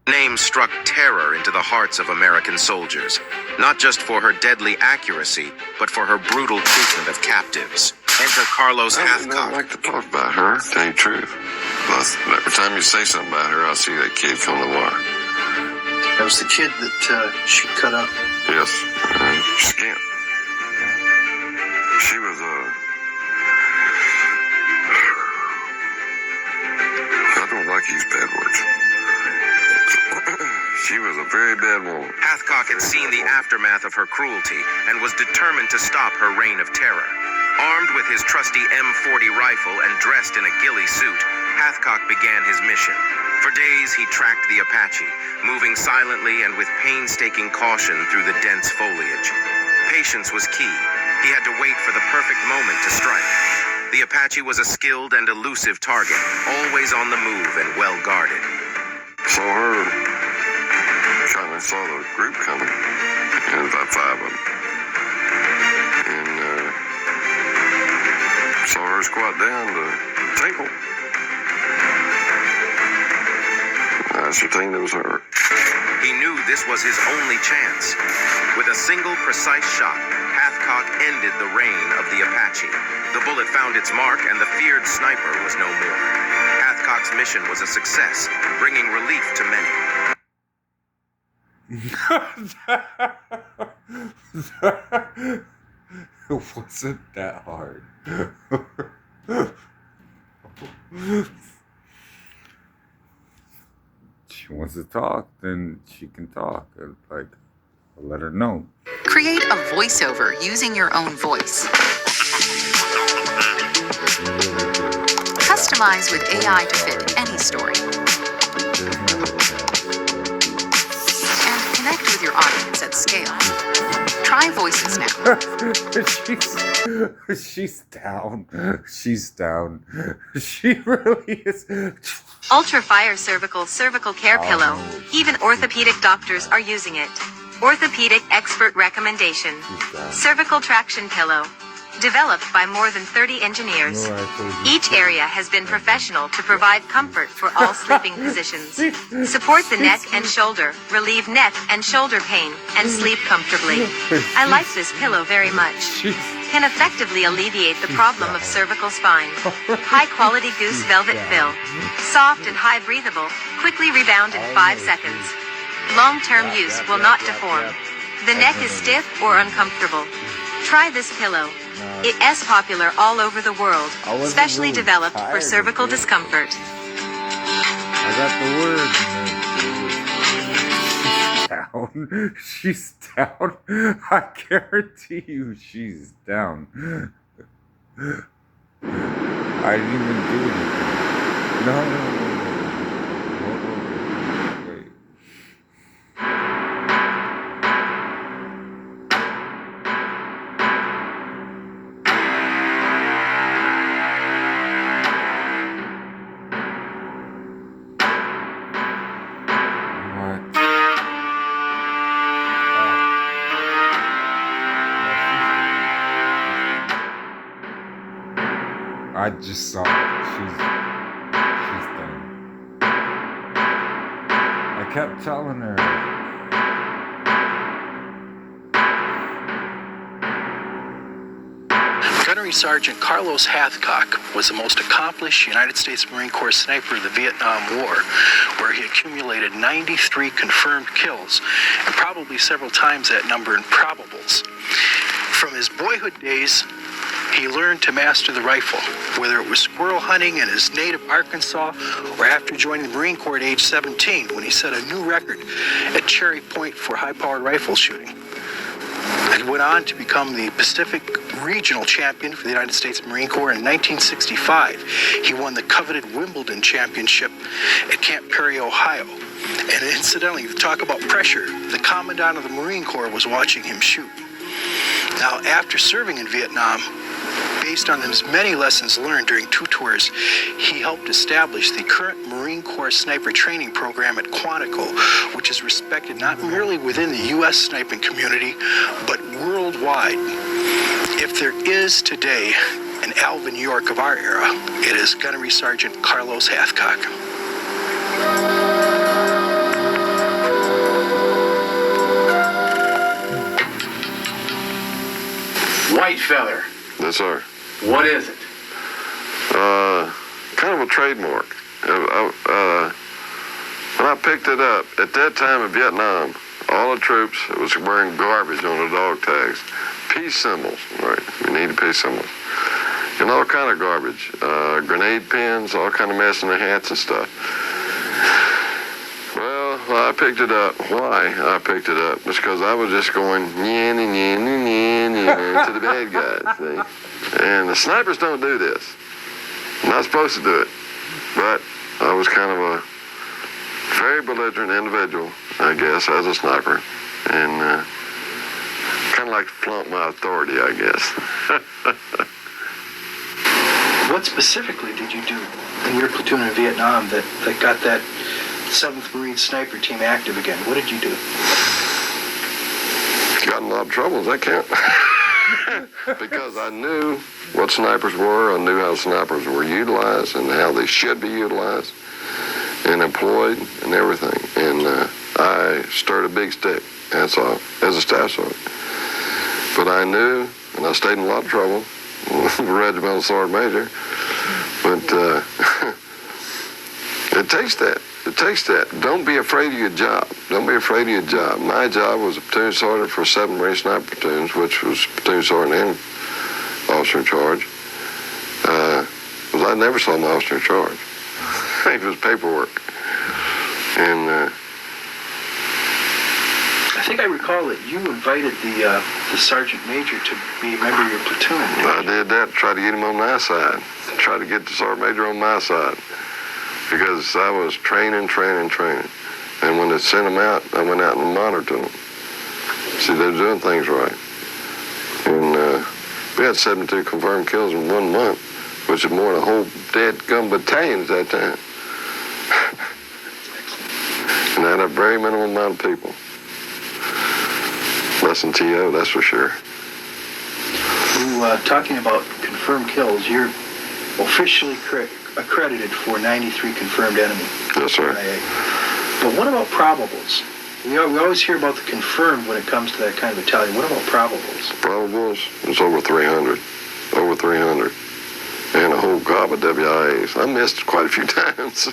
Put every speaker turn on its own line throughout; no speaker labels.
Name struck terror into the hearts of American soldiers, not just for her deadly accuracy, but for her brutal treatment of captives. Enter Carlos Hathcock.
I don't like to talk about her, to tell you the truth. But every time you say something about her, I see that kid come to war.
That was the kid that she cut up.
Yes, skin. She was I don't like these bad words. She was a very bad woman.
Hathcock had seen the aftermath of her cruelty and was determined to stop her reign of terror. Armed with his trusty M40 rifle and dressed in a ghillie suit, Hathcock began his mission. For days, he tracked the Apache, moving silently and with painstaking caution through the dense foliage. Patience was key. He had to wait for the perfect moment to strike. The Apache was a skilled and elusive target, always on the move and well guarded.
Saw her, kind of saw the group coming, and about 5 of them. And saw her squat down to tinkle. I ascertained it was her.
He knew this was his only chance. With a single precise shot, Hathcock ended the reign of the Apache. The bullet found its mark, and the feared sniper was no more. Hathcock's mission was a success, bringing relief to many.
It wasn't that hard. She wants to talk, then she can talk. Like, I'll let her know.
Create a voiceover using your own voice. Customize with AI to fit any story. And connect with your audience at scale. Try voices now.
She's down. She's down. She really is.
Ultra Fire cervical care pillow. Even orthopedic doctors are using it. Orthopedic expert recommendation. Cervical traction pillow. Developed by more than 30 engineers. Each area has been professional to provide comfort for all sleeping positions. Support the neck and shoulder, relieve neck and shoulder pain, and sleep comfortably. I like this pillow very much. Can effectively alleviate the problem of cervical spine. High quality goose velvet fill. Soft and high breathable, quickly rebound in 5 seconds. Long-term use will not deform. The neck is stiff or uncomfortable. Try this pillow. It is popular all over the world, specially developed for cervical discomfort.
I got the word. She's down. I guarantee you she's down. I didn't even do anything. No. Wait. I just saw it. She's done. I kept telling her.
Gunnery Sergeant Carlos Hathcock was the most accomplished United States Marine Corps sniper of the Vietnam War, where he accumulated 93 confirmed kills, and probably several times that number in probables. From his boyhood days, he learned to master the rifle, whether it was squirrel hunting in his native Arkansas or after joining the Marine Corps at age 17 when he set a new record at Cherry Point for high-powered rifle shooting. And went on to become the Pacific Regional Champion for the United States Marine Corps in 1965. He won the coveted Wimbledon Championship at Camp Perry, Ohio. And incidentally, you talk about pressure, the Commandant of the Marine Corps was watching him shoot. Now, after serving in Vietnam, based on his many lessons learned during 2 tours, he helped establish the current Marine Corps sniper training program at Quantico, which is respected not merely within the U.S. sniping community, but worldwide. If there is today an Alvin York of our era, it is Gunnery Sergeant Carlos Hathcock. White feather.
Yes, sir.
What is it?
Kind of a trademark. When I picked it up, at that time in Vietnam, all the troops was wearing garbage on the dog tags. Peace symbols, right? We needed peace symbols. And all kind of garbage. Grenade pins, all kind of mess in the hats and stuff. Well, I picked it up. Why I picked it up was because I was just going to the bad guys, see? And the snipers don't do this. I'm not supposed to do it. But I was kind of a very belligerent individual, I guess, as a sniper. And kind of like to flaunt my authority, I guess.
What specifically did you do in your platoon in Vietnam that got that 7th Marine Sniper Team active again? What did you do?
Got in a lot of trouble, does that count? Because I knew what snipers were, I knew how snipers were utilized and how they should be utilized and employed and everything. And I stirred a big stick, that's all, as a staff sergeant. But I knew, and I stayed in a lot of trouble, regimental sergeant major, but it takes that. It takes that. Don't be afraid of your job. Don't be afraid of your job. My job was a platoon sergeant for 7 Marine Sniper platoons, which was platoon sergeant and officer in charge. I never saw my officer in charge. It was paperwork. And
I think I recall that you invited the sergeant major to be a member of your platoon.
I did that, tried to get him on my side. Tried to get the sergeant major on my side. Because I was training. And when they sent them out, I went out and monitored them. See, they're doing things right. And we had 72 confirmed kills in 1 month, which is more than a whole dead gun battalion at that time. And that had a very minimum amount of people. Less than TO, that's for sure.
Talking about confirmed kills, you're officially accredited for 93 confirmed enemy.
Yes, sir.
But what about probables? We always hear about the confirmed when it comes to that kind of battalion. What about probables?
Probables, it's over 300. Over 300. And a whole gob of WIAs. I missed quite a few times.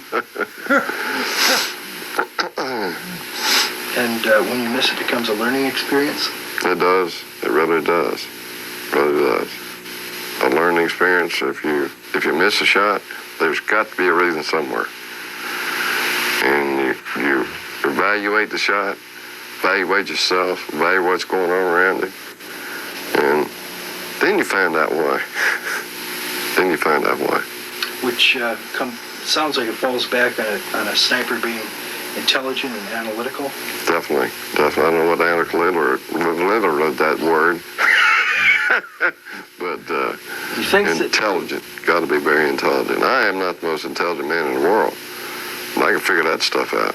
And when you miss, it becomes a learning experience?
It does. It really does. Really does. A learning experience. If you miss a shot, there's got to be a reason somewhere. And you evaluate the shot, evaluate yourself, evaluate what's going on around you, and then you find out why. Then you find out why.
Which sounds like it falls back on a sniper being intelligent and analytical.
Definitely. I don't know what analytical is that word. But
You think
intelligent. Got to be very intelligent. I am not the most intelligent man in the world. But I can figure that stuff out.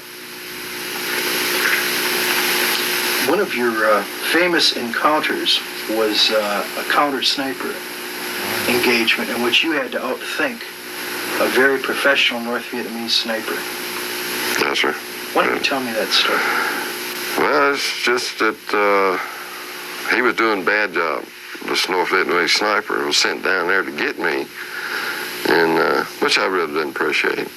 One of your famous encounters was a counter sniper engagement in which you had to outthink a very professional North Vietnamese sniper.
Yes, sir.
Why don't you tell me that story?
Well, it's just that he was doing a bad job. This North Vietnamese sniper was sent down there to get me, and which I really didn't appreciate.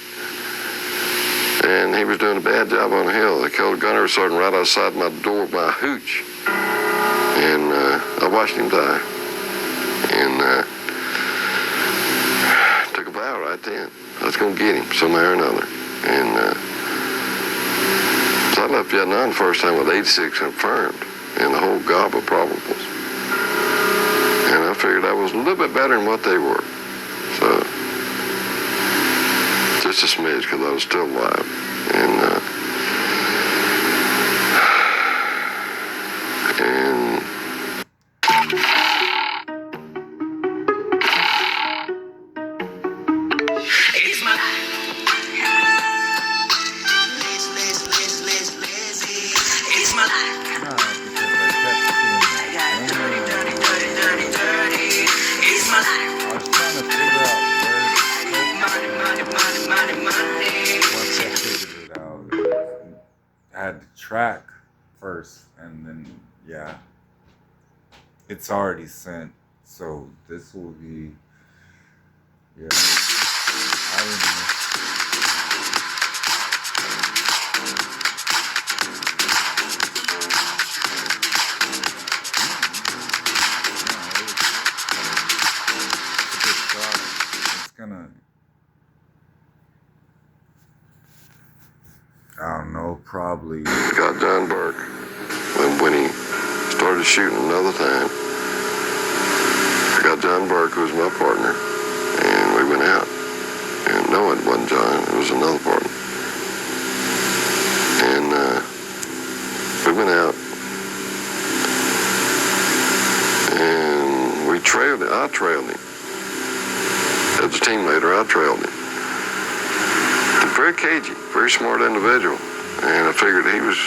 And he was doing a bad job on the hill. They killed a gunnery sergeant right outside my door by a hooch. And I watched him die. And took a vow right then. I was going to get him somehow or another. And so I left Vietnam the first time with 86 confirmed and the whole gob of probables. And I figured I was a little bit better than what they were. So, just a smidge because I was still alive. And
it's my it's my it's my
I was trying to figure out once I figured it out, I had to track first, and then yeah, it's already sent So this will be, yeah. I don't know. It's gonna, I don't know, probably.
Got John Burke. When he started shooting another time, I got John Burke, who was my partner, and we went out. And no, it wasn't John, it was another partner. And we went out, and we trailed him. I trailed him. As a team leader, I trailed him. Very cagey, very smart individual. And I figured he was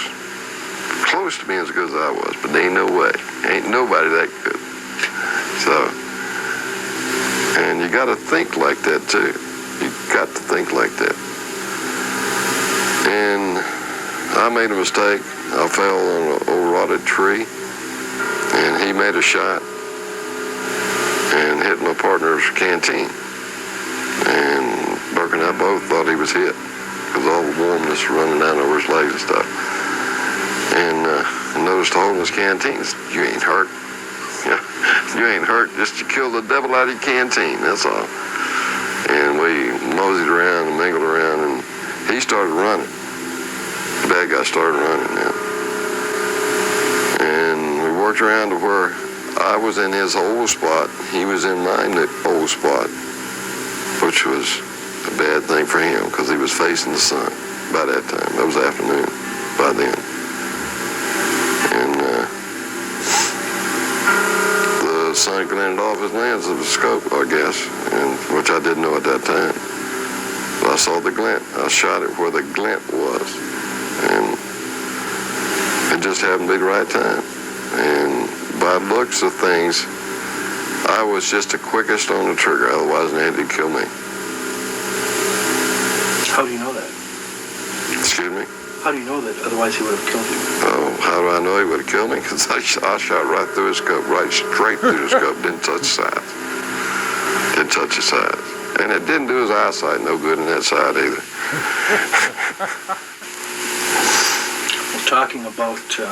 close to being as good as I was, but there ain't no way. Ain't nobody that good. So, and you got to think like that too. You got to think like that. And I made a mistake. I fell on an old rotted tree, and he made a shot and hit my partner's canteen. And Burke and I both thought he was hit because all the warmness running down over his legs and stuff. And I noticed the hole in his canteen. You ain't hurt. You ain't hurt. Just you killed the devil out of your canteen. That's all. And we moseyed around and mingled around, and he started running. The bad guy started running now. And we worked around to where I was in his old spot. He was in my old spot, which was a bad thing for him because he was facing the sun by that time. That was afternoon by then. And the sun glinted off his lens of the scope, I guess, and which I didn't know at that time. But I saw the glint. I shot it where the glint was. And it just happened to be the right time. And by looks of things, I was just the quickest on the trigger, otherwise Andy would kill me.
How do you know that?
Excuse me?
How do you know that? Otherwise he would have killed you.
Oh, how do I know he would have killed me? Because I shot right through his scope, right straight through the scope, didn't touch the sides. Didn't touch the sides. And it didn't do his eyesight no good in that side either.
Well, talking about the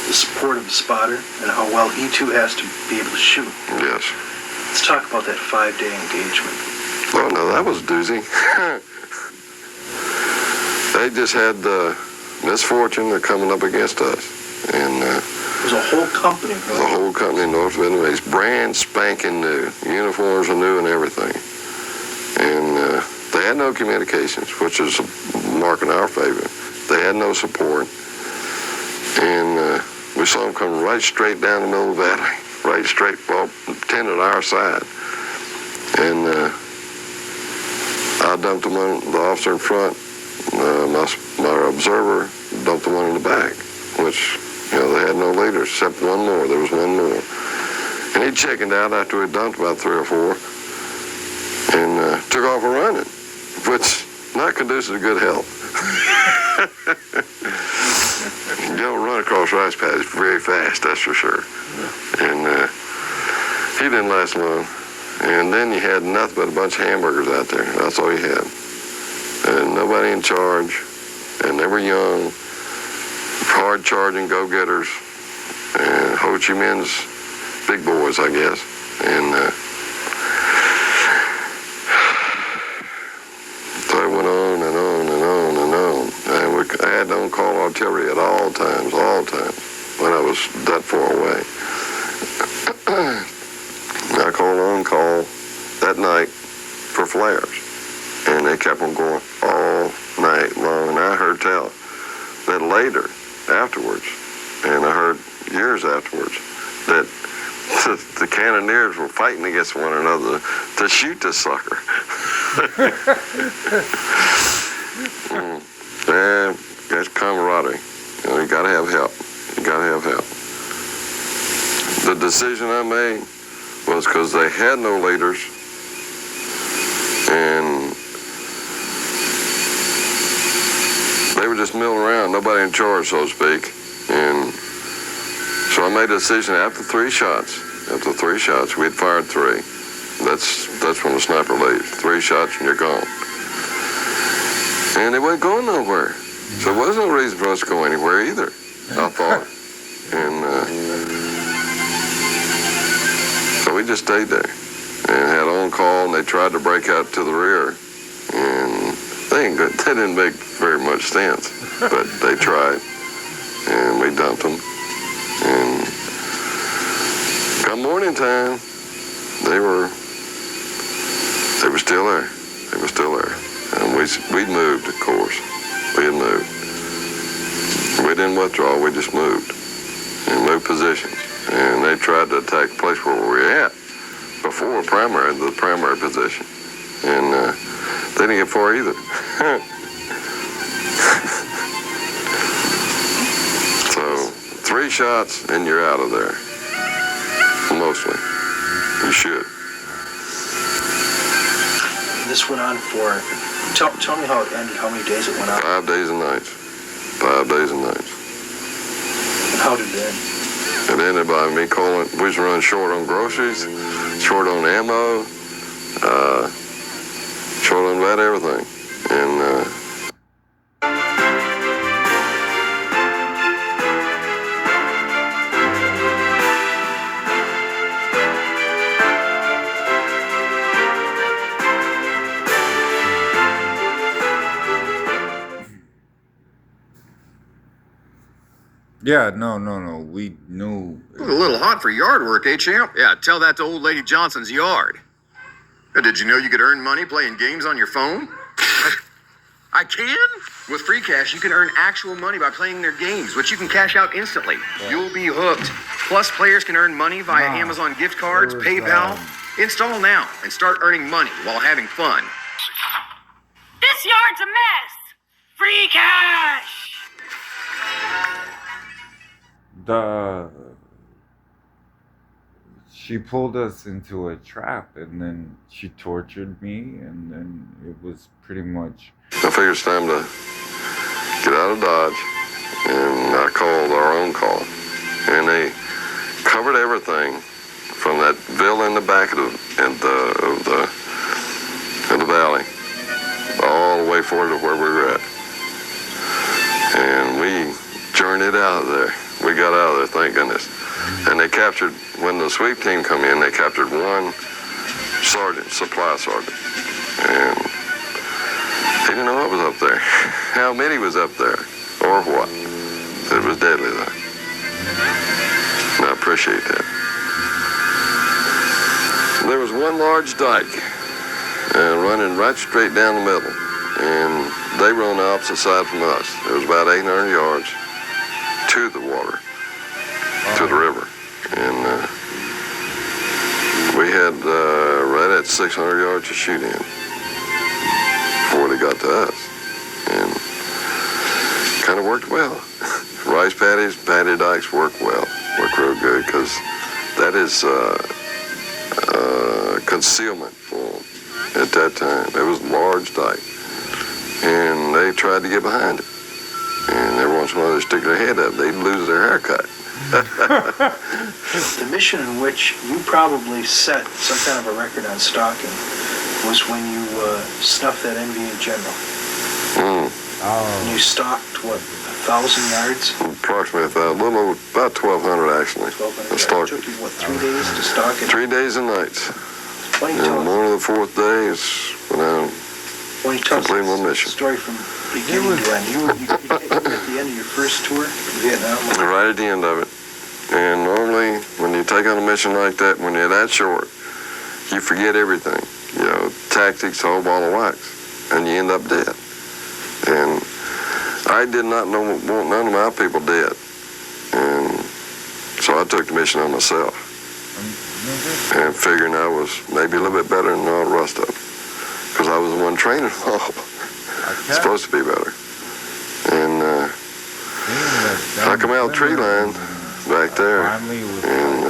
support of the spotter and how well he too has to be able to shoot.
Yes.
Let's talk about that 5-day engagement.
Well, no, that was a doozy. They just had the misfortune of coming up against us. And
It was a whole company,
the
right?
whole company, North Vietnamese, brand spanking new. Uniforms were new and everything. And they had no communications, which is a mark in our favor. They had no support. And we saw them come right straight down the middle of the valley, right straight, well, 10 on our side. And I dumped them on the officer in front. My observer dumped the one in the back, which, you know, they had no leaders except one more. There was one more. And he chickened out after we dumped about 3 or 4 and took off running, which not conducive to good health. You don't run across rice paddies very fast, that's for sure. And he didn't last long. And then you had nothing but a bunch of hamburgers out there. That's all you had. And nobody in charge. And they were young, hard-charging go-getters, and Ho Chi Minh's big boys, I guess. And so it went on and on and on and on. And I had on-call artillery at all times, when I was that far away. I called on-call that night for flares. And they kept on going all night long. And I heard tell that later, afterwards, and I heard years afterwards, that the cannoneers were fighting against one another to shoot this sucker. Yeah, that's camaraderie. You know, you gotta have help. You gotta have help. The decision I made was because they had no leaders, and they were just milling around, nobody in charge, so to speak. And so I made a decision after 3 shots after 3 shots. We had fired 3. That's when the sniper leaves. 3 shots and you're gone. And they wasn't going nowhere. So there was no reason for us to go anywhere either, I thought. And so we just stayed there and had on call, and they tried to break out to the rear. And they didn't make very much sense, but they tried, and we dumped them. And come morning time, they were still there. They were still there. And we'd moved, of course. We had moved. We didn't withdraw, we just moved. And moved positions. And they tried to attack the place where we were at before the primary position. And they didn't get far either. So 3 shots and you're out of there. Mostly. You should.
This went on for, tell me how it ended, how many days it went on.
5 days and nights. 5 days and nights.
And how did it end?
It ended by me calling, we was running short on groceries, short on ammo, short on about everything. And
Yeah, no. We knew.
A little hot for yard work, eh, champ? Yeah, tell that to old lady Johnson's yard. Did you know you could earn money playing games on your phone? I can? With free cash, you can earn actual money by playing their games, which you can cash out instantly. You'll be hooked. Plus, players can earn money via Amazon gift cards, PayPal. Install now and start earning money while having fun.
This yard's a mess. Free cash.
She pulled us into a trap, and then she tortured me, and then it was pretty much.
I figured it's time to get out of Dodge, and I called our own call. And they covered everything from that villa in the back of the valley, all the way forward to where we were at. And we journeyed out of there. We got out of there, thank goodness. And they captured, when the sweep team come in, they captured 1 sergeant, supply sergeant. And he didn't know what was up there, how many was up there, or what. It was deadly though. And I appreciate that. There was 1 large dike running right straight down the middle. And they were on the opposite side from us. It was about 800 yards to the water, to the river. And we had right at 600 yards to shoot in before they got to us. And kind of worked well. Rice paddies, paddy dikes work well, work real good, because that is concealment for them at that time. It was a large dike. And they tried to get behind it. And every once in a while they stick their head up, they'd lose their haircut.
The mission in which you probably set some kind of a record on stalking was when you snuffed that NVA general. And you stalked, what, 1,000 yards?
Approximately 1,000, a little over, about 1,200 actually.
1,200 yards. It took you, what, 3 days to stalk it?
3 days and nights.
Why don't you
And
tell
the morning of the 4th day is when I completed my mission.
Story from beginning to end. You were at the end of your first tour in Vietnam.
Right at the end of it. And normally, when you take on a mission like that, when you're that short, you forget everything. You know, tactics, whole ball of wax, and you end up dead. And I did not want none of my people dead. And so I took the mission on myself. And figuring I was maybe a little bit better than all the rest of them. Because I was the one training them all. Supposed to be better. And I come out of the tree line back there and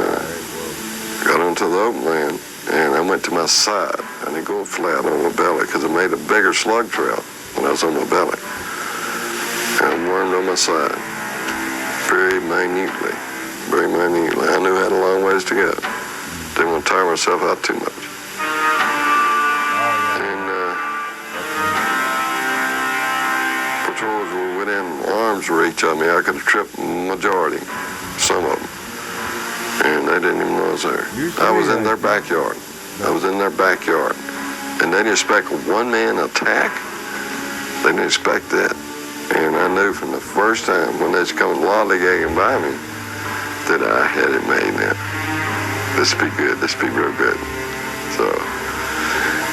got onto the open land, and I went to my side. I didn't go flat on my belly because I made a bigger slug trail when I was on my belly. And I wormed on my side very minutely. I knew I had a long ways to go. Didn't want to tire myself out too much. And patrols were within arm's reach of me. I could have tripped majority, some of them. And they didn't even know I was there. I was in their backyard. And they didn't expect a one-man attack. They didn't expect that. And I knew from the first time when they was coming lollygagging by me that I had it made now. This would be good. This would be real good. So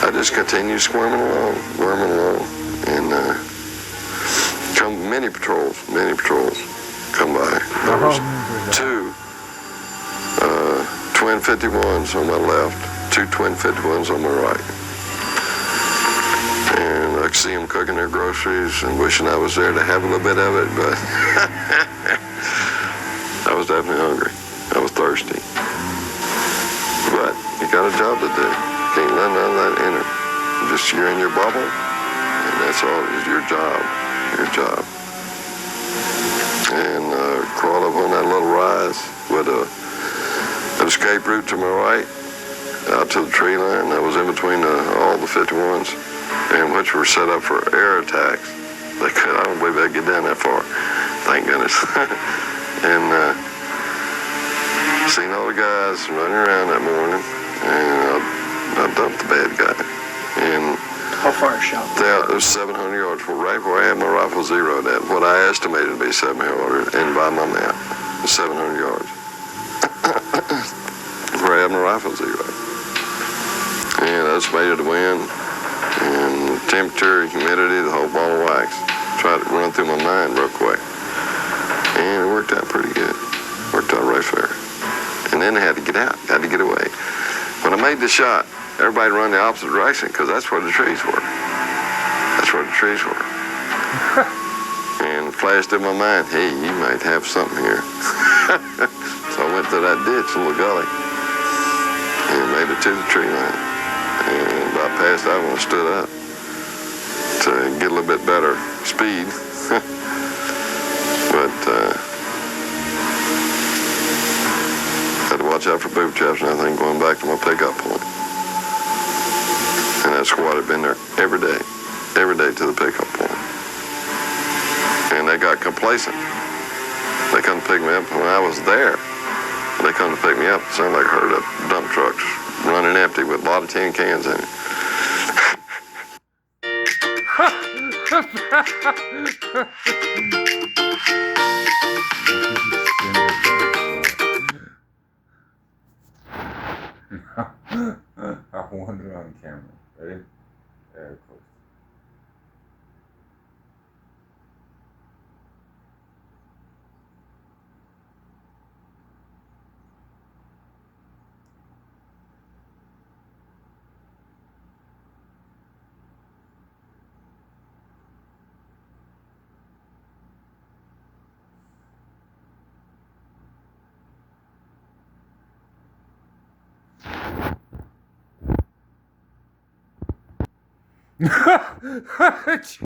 I just continued squirming along. And come many patrols come by. There was two twin 51s on my left, two twin 51s on my right. And I could see them cooking their groceries and wishing I was there to have a little bit of it, but I was definitely hungry. I was thirsty. But you got a job to do. Can't let none of that enter. Just you're in your bubble, and that's all. It's your job. And crawl up on that little rise with an escape route to my right, out to the tree line that was in between all the 51s, and which were set up for air attacks. I don't believe they'd get down that far, thank goodness. And seen all the guys running around that morning, and I dumped the bad guy. And
How far shot?
it was 700 yards, right where I had my rifle zeroed at. What I estimated to be 700 yards, and by my map, it was 700 yards. Where I had my rifle zeroed. And I estimated the wind, and temperature, humidity, the whole ball of wax. Tried to run through my mind real quick. And it worked out pretty good. Worked out right fair. And then I had to get out, had to get away. When I made the shot, everybody run the opposite direction, because that's where the trees were. And flashed in my mind, hey, you might have something here. So I went to that ditch, a little gully, and made it to the tree line. And about past that one, I stood up to get a little bit better speed. But had to watch out for booby traps and everything going back to my pickup point. And that squad had been there every day to the pickup point. And they got complacent. They come to pick me up when I was there. They come to pick me up. It sounded like I heard a dump truck running empty with a lot of tin cans in it.
I wonder on camera. Ready? Very close.